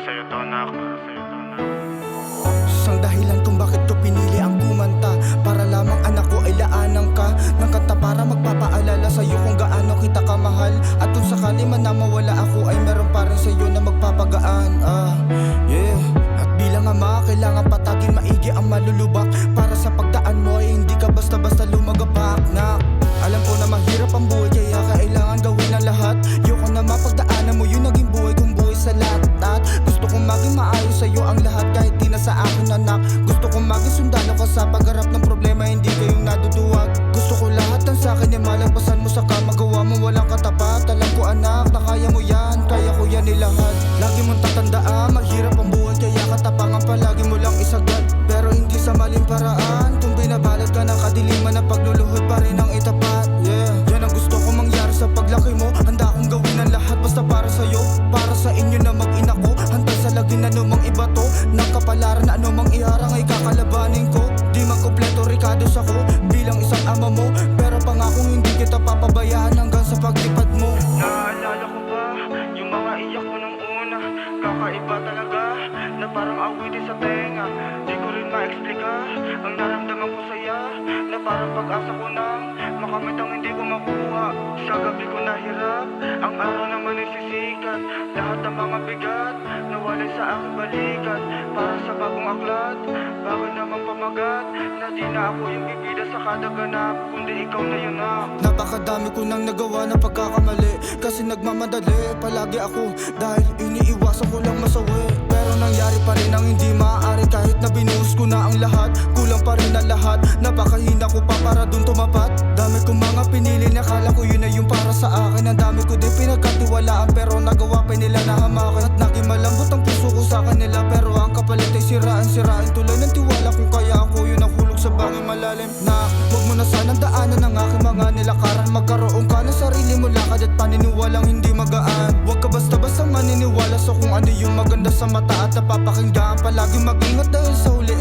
sa'yo to, anak. Para sa'yo to, anak. Isang dahilan kung bakit ko pinili ang kumanta, para lamang anak ko ay laanan ka ng kanta, para magpapaalala sa'yo kung gaano kita kamahal. At kung sakali man na mawala ako, ay meron pa rin sa'yo na magpapagaan. Yeah. At bilang ama, kailangan patagin maigi ang malulubak, para sa pagdaan mo ay hindi ka basta-basta lumagapak na. Alam ko na mahirap ang buhay, kaya kailangan gawin ang lahat. Yoko na mapagdaanan mo yung naging buhay kong buhay sa lahat. At gusto kong maging maayos sa'yo ang lahat, kahit di na sa akin anak. Gusto kong maging sundalo ka sa pagharap ng problema, hindi kayong naduduwag. Gusto ko lahat ng sa'kin ay malagpasan mo sa magawa mo walang katapat. Alam ko anak na kaya mo yan, kaya ko yan ilahat. Lagi mong tatandaan, mahirap ang buhay, kaya katapangan palagi mo lang isagad. Pero hindi sa maling paraan, kung binabalot ka ng kadiliman na pagluluhod pa rin ang itapat. Yeah, yan ang gusto ko mangyari sa paglaki mo. Handa akong gawin ang lahat basta para sa'yo, para sa inyo na mag-ina ko. Handa sa lagin na anumang iba to, ng kapalaran na anumang iharang ay kakalabanin ko. Di man kompleto Ricardos ako bilang isang ama mo, pero pangakong hindi kita papabayaan hanggang sa paglipad mo. Naalala ko ba yung mga iyak ko nung una? Kakaiba talaga na parang awitin sa tenga. Di ko rin ma-explika ang naramdaman ko saya, na parang pag-asa ko nang makamit ang hindi ko makuha. Sa gabi ko nahirap, ang araw naman ay sisikat. Lahat ng mga bigat nawalay sa aking balikat. Para sa bagong aklat, bago naman pamagat, na di na ako yung bibida sa kada ganap, kundi ikaw na yun na. Napakadami ko nang nagawa na pagkakamali, kasi nagmamadali palagi ako, dahil iniiwasan ko lang masawi. Pero nangyari pa rin ang hindi maaari, kahit na binuhos ko na ang lahat. Kulang pa rin ang lahat, napakahina ko pa para dun tumapat. Dami kong mga pinili, nakala ko yun na yung para sa akin. Ang dami ko din pinagkatiwalaan, pero nagawa pa nila na hamakin. At naging malambot ang puso ko sa kanila, pero ang kapalit ay siraan tulad ng tiwala kung kaya ako yun ang hulog sa bangin malalim. Na huwag mo na sanang daanan ang aking mga nilakaran. Magkaroon ka ng sarili mo lakad at paniniwalang hindi magaan. Huwag ka basta-basta maniniwala sa kung ano yung maganda sa mata at napapakinggan. Palagi mag-ingat dahil sa huli